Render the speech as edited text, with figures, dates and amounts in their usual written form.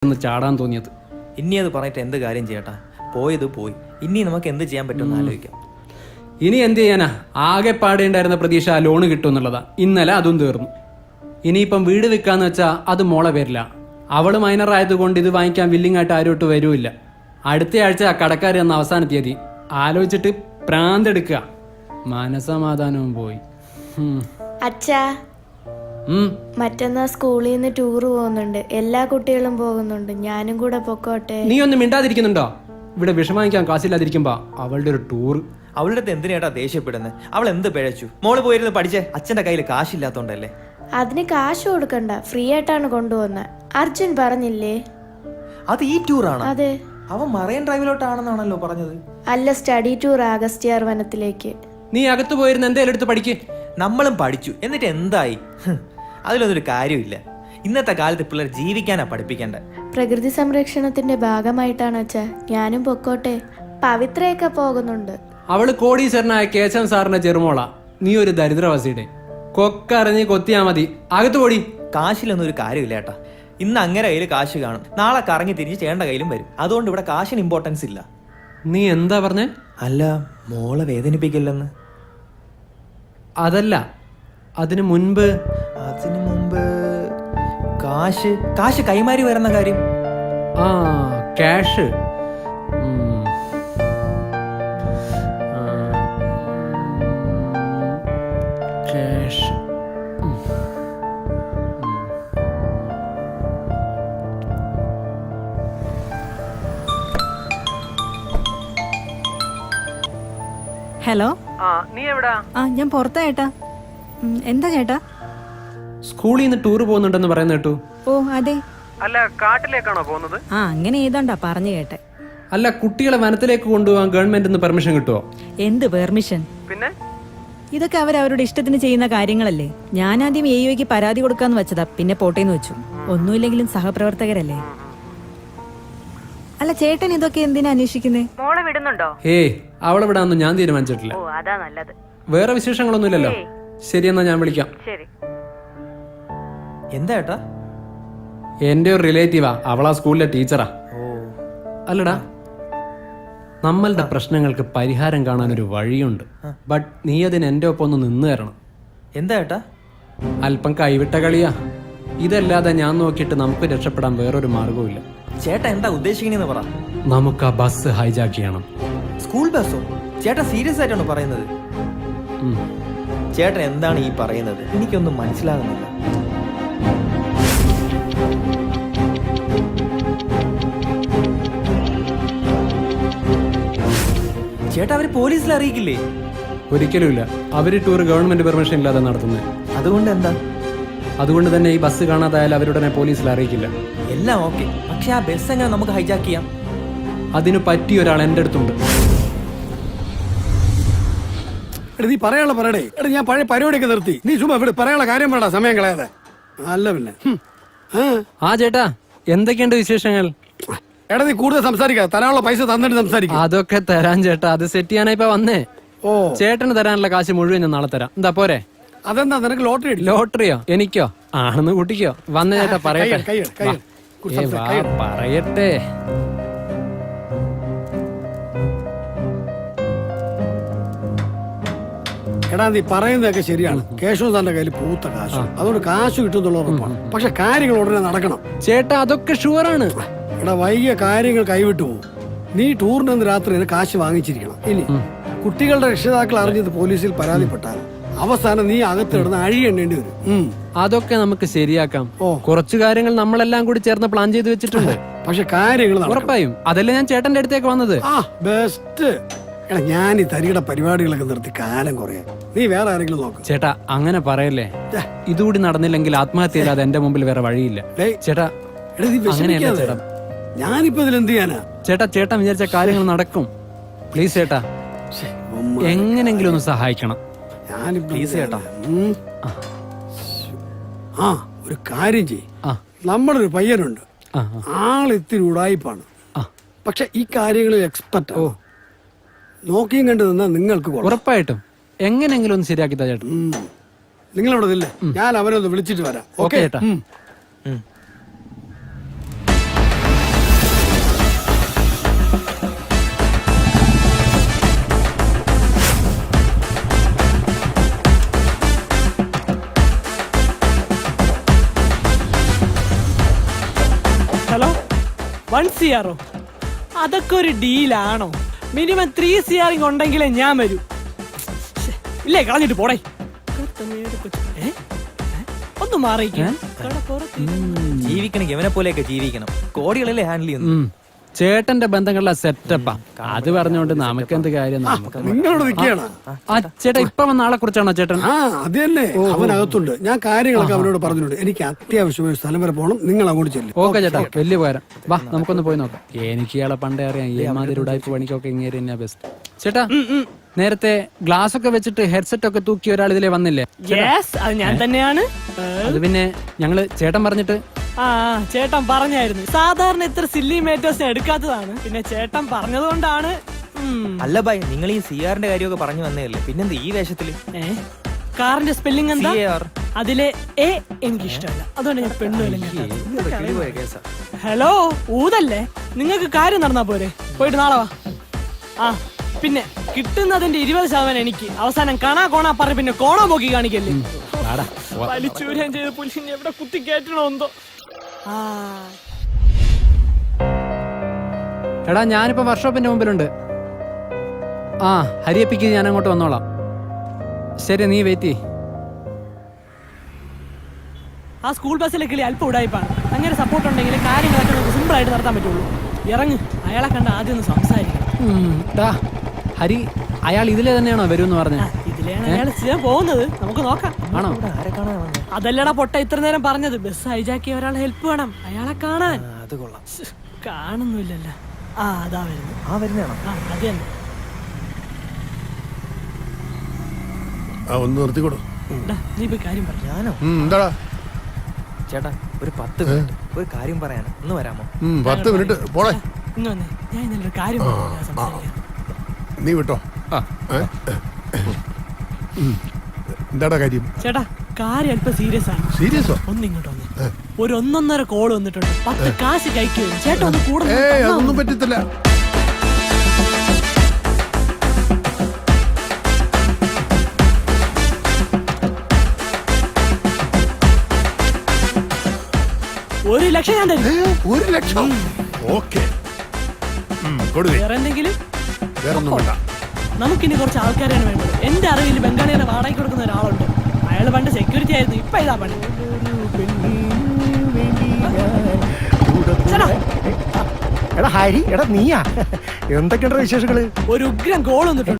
ചാടാൻ തോന്നിയത്. ഇനി അത് പറഞ്ഞിട്ട് എന്ത് കാര്യം ചെയ്യട്ടാ? പോയത് പോയി. ഇനി നമുക്ക് എന്ത് ചെയ്യാൻ പറ്റുമെന്ന് ആലോചിക്കാം. ഇനി എന്ത് ചെയ്യാനാ? ആകെ പാടേണ്ടായിരുന്ന പ്രതീക്ഷ ആ ലോണ് കിട്ടുമെന്നുള്ളതാ. ഇന്നലെ അതും തീർന്നു. ഇനിയിപ്പം വീട് വെക്കാന്ന് വെച്ചാൽ അത് മോളെ പേരില്ല. അവള് മൈനർ ആയതുകൊണ്ട് ഇത് വാങ്ങിക്കാൻ വില്ലിംഗ് ആയിട്ട് ആരോട്ട് വരൂല്ല. അടുത്ത ആഴ്ച കടക്കാർ എന്ന അവസാന തീയതി ആലോചിച്ചിട്ട് പ്രാന്തെടുക്കുക. മനസമാധാനവും പോയി. അച്ഛാ, മറ്റന്നാ സ്കൂളിൽ നിന്ന് ടൂർ പോകുന്നുണ്ട്. എല്ലാ കുട്ടികളും പോകുന്നുണ്ട്. ഞാനും കൂടെ പൊക്കോട്ടെ? നീ ഒന്നും മിണ്ടാതിരിക്കുന്നുണ്ടോ? ഇവിടെ വിഷമിക്കാൻ കാശില്ലാതിരിക്കുമ്പോ അവളുടെ ഒരു ടൂർ. അവളുടെ അടുത്ത് എന്തിനാട്ടാ ദേഷ്യപ്പെടുന്നത്? അവൾ എന്ത് പിഴച്ചു? മോള് പോയിരുന്നു പഠിച്ചേ. അച്ഛന്റെ കയ്യിൽ കാശില്ലാത്തോണ്ടല്ലേ? അതിന് കാശ് കൊടുക്കണ്ട, ഫ്രീ ആയിട്ടാണ് കൊണ്ടുവന്നത്. അർജുൻ പറഞ്ഞില്ലേ? അത് ഈ ടൂറാണ്. അതെ. അവൻ മറൈൻ ഡ്രൈവിലോട്ടാണെന്നാണല്ലോ പറഞ്ഞത്. അല്ല, സ്റ്റഡി ടൂർ അഗസ്ത്യാർ വനത്തിലേക്ക്. നീ അകത്ത് പോയിരുന്ന എന്തേലും എടുത്ത് പഠിക്ക്. നമ്മളും പഠിച്ചു, എന്നിട്ട് എന്തായി? അതിലൊന്നൊരു കാര്യമില്ല. ഇന്നത്തെ കാലത്ത് പിള്ളേർ ജീവിക്കാനാ പഠിപ്പിക്കേണ്ട. പ്രകൃതി സംരക്ഷണത്തിന്റെ ഭാഗമായിട്ടാണ് അച്ഛാ. ഞാനും പൊക്കോട്ടെ? പവിത്രയൊക്കെ പോകുന്നുണ്ട്. അവള് കോടീശ്വരനായ കേശവൻ സാറിന്റെ ചെറുമോള. നീ ഒരു ദരിദ്രവാസിയുടെ കൊക്കറിഞ്ഞ് കൊത്തിയാ മതി. അകത്ത് പോടി. കാശിലൊന്നും ഒരു കാര്യമില്ല ഏട്ടാ. ഇന്ന് അങ്ങനെ കയ്യിൽ കാശ് കാണും, നാളെ കറങ്ങി തിരിഞ്ഞ് ചേണ്ട കയ്യിലും വരും. അതുകൊണ്ട് ഇവിടെ കാശിന് ഇമ്പോർട്ടൻസ് ഇല്ല. നീ എന്താ പറഞ്ഞേ? അല്ല, മോളെ വേദനിപ്പിക്കില്ലെന്ന്. അതല്ല, അതിനു മുൻപ് കാശ് കൈമാറി വരുന്ന കാര്യം. ആ, ക്യാഷ്. ക്യാഷ്. ഹലോ. നീ എവിടാ? ഞാൻ പുറത്താ ചേട്ടാ. എന്താ ചേട്ടാ? സ്കൂളിൽ നിന്ന് ടൂർ പോകുന്നുണ്ടെന്ന് പറയുന്ന കേട്ടു. ഓ അതെ. അല്ല, കാട്ടിലേക്കാണോ പോകുന്നത്? അങ്ങനെ ഏതാണ്ടാ പറഞ്ഞു കേട്ടെ. അല്ല, കുട്ടികളെ വനത്തിലേക്ക് കൊണ്ടുപോകാൻ ഗവൺമെന്റ് പെർമിഷൻ കിട്ടുമോ? എന്ത് പെർമിഷൻ? പിന്നെ ഇതൊക്കെ അവരവരുടെ ഇഷ്ടത്തിന് ചെയ്യുന്ന കാര്യങ്ങളല്ലേ. ഞാൻ ആദ്യം AOയ്ക്ക് പരാതി കൊടുക്കാന്ന് വെച്ചതാ, പിന്നെ പോട്ടേന്ന് വെച്ചു. ഒന്നുമില്ലെങ്കിലും സഹപ്രവർത്തകരല്ലേ. അല്ല, ചേട്ടൻ ഇതൊക്കെ എന്തിനാ അന്വേഷിക്കുന്നേ? മോളെ വിടുന്നുണ്ടോ? അവളെ വിടാന്ന് ഞാൻ തീരുമാനിച്ചിട്ടില്ല. അതാ നല്ലത്. വേറെ വിശേഷങ്ങളൊന്നുമില്ലല്ലോ. ശരിയെന്നാ, ഞാൻ വിളിക്കാം. ശരി. എന്താ ഏട്ടാ? എന്റെ ഒരു റിലേറ്റീവാ, അവളാ സ്കൂളിലെ ടീച്ചറാ. അല്ലടാ, നമ്മളുടെ പ്രശ്നങ്ങൾക്ക് പരിഹാരം കാണാൻ ഒരു വഴിയുണ്ട്. ബട്ട് നീ അതിന് എന്റെ ഒപ്പം ഒന്ന് നിന്ന് തരണം. എന്താ ഏട്ടാ? അല്പം കൈവിട്ട കളിയാ. ഇതല്ലാതെ ഞാൻ നോക്കിയിട്ട് നമുക്ക് രക്ഷപ്പെടാൻ വേറൊരു മാർഗവും ഇല്ല. ചേട്ടാ എന്താ ഉദ്ദേശിക്കണെന്ന് പറ. നമുക്ക് ആ ബസ് ഹൈജാക്ക് ചെയ്യണം. സ്കൂൾ ബസ്സോ? ചേട്ടാ സീരിയസ് ആയിട്ടാണോ പറയുന്നത്? ചേട്ടൻ എന്താണ് ഈ പറയുന്നത്? എനിക്കൊന്നും മനസ്സിലാകുന്നില്ല. ചേട്ടാ, അവര് പോലീസിൽ അറിയിക്കില്ലേ? ഒരിക്കലുമില്ല. അവര് ടൂർ ഗവൺമെന്റ് പെർമിഷൻ ഇല്ലാതെ നടത്തുന്നത്. അതുകൊണ്ട് എന്താ? അതുകൊണ്ട് തന്നെ ഈ ബസ് കാണാതായാലും അവരുടനെ പോലീസിൽ അറിയിക്കില്ല. എല്ലാം ഓക്കെ, പക്ഷെ ആ ബസ് എങ്ങനെ നമുക്ക് ഹൈജാക്ക് ചെയ്യാം? അതിന് പറ്റിയ ഒരാൾ എന്റെ അടുത്തുണ്ട്. നീ പറയാനുള്ള പറയടേ. എടാ, ഞാൻ പഴയ പരിപാടിയൊക്കെ നിർത്തി. നീ ചുമ്മാ ഇവിടെ പറയാനുള്ള കാര്യം പറയടാ, സമയം കളയാതെ. അല്ല പിന്നെ. ആ ചേട്ടാ, എന്തൊക്കെയുണ്ട് വിശേഷങ്ങൾ? എടാ, നീ കൂടുതൽ സംസാരിക്കാതെ തരാനുള്ള പൈസ തന്നിട്ട് സംസാരിക്കും. അതൊക്കെ തരാൻ ചേട്ടാ, അത് സെറ്റ് ചെയ്യാനാ ഇപ്പൊ വന്നേ. ഓ, ചേട്ടന് തരാനുള്ള കാശ് മുഴുവൻ ഞാൻ നാളെ തരാം. എന്താ പോരെ? അതെന്താ, നിനക്ക് ലോട്ടറി അടിക്കും? ലോട്ടറിയോ? എനിക്കോ? ആണെന്ന് കൂട്ടിക്കോ. വന്ന ചേട്ടാ പറയട്ടെ. പറയട്ടെ. എടാ, നീ പറയുന്നതൊക്കെ ശരിയാണ്. കേശവൻ തന്റെ കയ്യിൽ പൂത്ത കാശ്, അതുകൊണ്ട് കാശ് കിട്ടുന്നുള്ള ഉറപ്പാണ്. പക്ഷെ കാര്യങ്ങൾ ഉടനെ നടക്കണം ചേട്ടാ. അതൊക്കെ ഷുവറാണ്. എടാ, വൈകിയ കാര്യങ്ങൾ കൈവിട്ടു പോകും. നീ ടൂറിന് രാത്രി കാശ് വാങ്ങിച്ചിരിക്കണം. ഇനി കുട്ടികളുടെ രക്ഷിതാക്കൾ അറിഞ്ഞത് പോലീസിൽ പരാതിപ്പെട്ടാൽ അവസാനം നീ അകത്തിടുന്ന അഴിയെണ്ണേണ്ടി വരും. അതൊക്കെ നമുക്ക് ശരിയാക്കാം. കുറച്ചു കാര്യങ്ങൾ നമ്മളെല്ലാം കൂടി ചേർന്ന് പ്ലാൻ ചെയ്ത് വെച്ചിട്ടുണ്ട്. പക്ഷെ കാര്യങ്ങൾ ഉറപ്പായും. അതല്ലേ ഞാൻ ചേട്ടന്റെ അടുത്തേക്ക് വന്നത്. ബെസ്റ്റ്. എടാ, ഞാൻ ഈ തരികിട പരിപാടികളൊക്കെ നിർത്തി കാലം കുറയാ. നീ വേറെ ആരെങ്കിലും നോക്ക്. ചേട്ടാ, അങ്ങനെ പറയല്ലേ. ഇതുകൂടി നടന്നില്ലെങ്കിൽ ആത്മഹത്യ ഇല്ലാതെ എന്റെ മുമ്പിൽ വേറെ വഴിയില്ല. ചേട്ടാ, അങ്ങനെയല്ല ചേട്ടാ. ഞാനിപ്പോ ഇതിൽ എന്ത് ചെയ്യാനാ? ചേട്ടൻ വിചാരിച്ച കാര്യങ്ങൾ നടക്കും. പ്ലീസ് ചേട്ടാ, എങ്ങനെങ്കിലും ഒന്ന് സഹായിക്കണം. പ്ലീസ് ചേട്ടാ. ഒരു കാര്യം ചെയ്യ്. നമ്മളൊരു പയ്യനുണ്ട്, ആളിത്തിരി ഉടായിപ്പാണ്. പക്ഷെ ഈ കാര്യങ്ങളിൽ എക്സ്പെർട്ട്. നോക്കിയും കണ്ടു നിന്നാ നിങ്ങൾക്ക് ഉറപ്പായിട്ടും എങ്ങനെങ്കിലും ഒന്ന് ശരിയാക്കി ചേട്ടാ. നിങ്ങളവിടെ ഇല്ലേ? ഞാൻ അവനൊന്ന് വിളിച്ചിട്ട് വരാം. ഓക്കെ ചേട്ടാ. ഹലോ 1 CR അതൊക്കെ ഒരു ഡീലാണോ? മിനിമം 3 CR ഉണ്ടെങ്കിലേ ഞാൻ വരൂ. ശ്ശെ, ഇല്ലേ കളഞ്ഞിട്ട് പോടേ. ഒന്ന് മാറിയിരിക്കാൻ ജീവിക്കണമെങ്കിൽ ഇവനെ പോലെയൊക്കെ ജീവിക്കണം. കോടികളല്ലേ ഹാൻഡിൽ ചെയ്യുന്നു. ചേട്ടന്റെ ബന്ധങ്ങളിലെ സെറ്റപ്പാ. അത് പറഞ്ഞുകൊണ്ട് നമുക്ക് എന്ത് കാര്യം? നിങ്ങളോട് നിൽക്കുകയാണ്. ആ ചേട്ടാ ഇപ്പൊ വന്ന ആളെ കുറിച്ചാണോ ചേട്ടൻ? ആ അത് തന്നെ, അവനകത്തുണ്ട്. ഞാൻ കാര്യങ്ങളൊക്കെ അവനോട് പറഞ്ഞിട്ടുണ്ട്. എനിക്ക് അത്യാവശ്യമായ സ്ഥലം വരെ പോകണം, നിങ്ങൾ അങ്ങോട്ട് ചെല്ലും. ഓക്കെ ചേട്ടാ, വലിയ ഉപകാരം. വാ നമുക്കൊന്ന് പോയി നോക്കാം. എനിക്ക് ഇയാളെ പണ്ടേ അറിയാം. ഈ മാതിരി ഉടായ്പ പണിക്കൊക്കെ ഇങ്ങനെ തന്നെയാ ബെസ്റ്റ്. ചേട്ടാ നേരത്തെ ഗ്ലാസ് ഒക്കെ വെച്ചിട്ട് ഹെഡ്സെറ്റ് ഒക്കെ തൂക്കി ഒരാൾ ഇതിലെ വന്നില്ലേ? യെസ്, അത് ഞാൻ തന്നെയാണ്. അത് പിന്നെ ഞങ്ങള് ചേട്ടൻ പറഞ്ഞിട്ട് ആ ചേട്ടൻ പറഞ്ഞായിരുന്നു. സാധാരണ ഇത്ര സില്ലി മേറ്റേഴ്സിനെ എടുക്കാത്തതാണ്. പിന്നെ ചേട്ടൻ പറഞ്ഞതുകൊണ്ടാണ്. അല്ല ബായ്, നിങ്ങൾ ഈ സിആറിന്റെ കാര്യമൊക്കെ പറഞ്ഞു വന്നതല്ലേ, പിന്നെന്ത് ഈ വേഷത്തില്? കാറിന്റെ സ്പെല്ലിംഗ് എന്താ? CAR. അതിലെ എ എനിക്ക് ഇഷ്ടമല്ല, അതുകൊണ്ട് ഞാൻ പെണ്ണുവിലും കിളിപോയ കേസാ. ഹലോ, ഊതല്ലേ? നിങ്ങൾക്ക് കാര്യം നടന്നാ പോരെ? പോയിട്ട് നാളെ വാ. ആ പിന്നെ കിട്ടുന്നതിന്റെ 20% എനിക്ക്. അവസാനം കാണാ കോണാ പറഞ്ഞ് പിന്നെ കോണാ പോക്കി കാണിക്കല്ലേ. വലിച്ചൂരം ചെയ്ത് പുല്ലിനെ എവിടെ കുത്തി കയറ്റണോ എന്തോ. എടാ ഞാനിപ്പോ വർക്ക്ഷോപ്പിന്റെ മുമ്പിലുണ്ട്. ആ ഹരിയപ്പിക്ക് ഞാൻ അങ്ങോട്ട് വന്നോളാം. ശരി, നീ വെയിറ്റ് ചെയ്യ്. ആ സ്കൂൾ ബസ്സിലെ കിളി അല്പം ഉടായിപ്പാണ്. അങ്ങനെ സപ്പോർട്ട് ഉണ്ടെങ്കിൽ കാര്യങ്ങളൊക്കെ നമുക്ക് സിമ്പിൾ ആയിട്ട് നടത്താൻ പറ്റുള്ളൂ. ഇറങ്ങ്, അയാളെ കണ്ട് ആദ്യം ഒന്ന് സംസാരിക്കണം. ഹരി അയാൾ ഇതിലെ തന്നെയാണോ വരുമെന്ന് പറഞ്ഞ? ഇതിലെയാണ് അയാൾ ചെയ്യാൻ പോകുന്നത്. നമുക്ക് നോക്കാം. ആണോ? അതല്ലടാ പൊട്ട ഇത്ര നേരം പറഞ്ഞത്. ബസ് ഹൈജാക്കിയ ഒരാളെ ഹെൽപ്പ് വേണം, അയാളെ കാണാൻ. അത് കൊള്ളാം. കാണുന്നില്ലല്ലോ. ആ അതാ വരുന്നു. ആ വരുന്നതാണോ? അത് തന്നെ. ഒന്ന് നിർത്തിക്കൊടു. നീ പോയി കാര്യം പറഞ്ഞു. ഞാനോ? എന്താടാ ചേട്ടാ ഒരു 10 മിനിറ്റ് ഒരു കാര്യം പറയാനാ, ഒന്ന് വരാമോ? 10 മിനിറ്റ് പോളെ. ഇന്ന് വന്നേ, ഞാൻ ഇന്നലെ കാര്യം സംസാരിക്കാം. നീ വിട്ടോ. എന്താടാ കാര്യം? ചേട്ടാ കാര്യം അല്പം സീരിയസ് ആണ്. സീരിയസോ? ഒന്ന് ഇങ്ങോട്ട് വന്നേ. ഒരു 1.5 കോള് വന്നിട്ടുണ്ട്. 10 കാശ് കൈക്ക് വരും. ചേട്ടാ ഒന്ന് കൂടെ അതൊന്നും പറ്റത്തില്ല. ഒരു ലക്ഷം ഞാൻ തരും. 1 ലക്ഷം? ഓക്കെ, വേറെ എന്തെങ്കിലും? വേറൊന്നും വേണ്ട. നമുക്കിനി കുറച്ച് ആൾക്കാരാണ് വേണ്ടത്. എന്റെ അറിവിൽ ബംഗാളിയെ വാടകയ്ക്ക് കൊടുക്കുന്ന ഒരാളുണ്ട്. അയാൾ പണ്ട് സെക്യൂരിറ്റി ആയിരുന്നു, ഇപ്പൊ ഇതാ പണി. എടാ ഹരി, എടാ നീയാ? എന്തൊക്കെയുണ്ടോ വിശേഷങ്ങള്? ഒരു ഉഗ്രം കോൾ വന്നിട്ടുണ്ട്.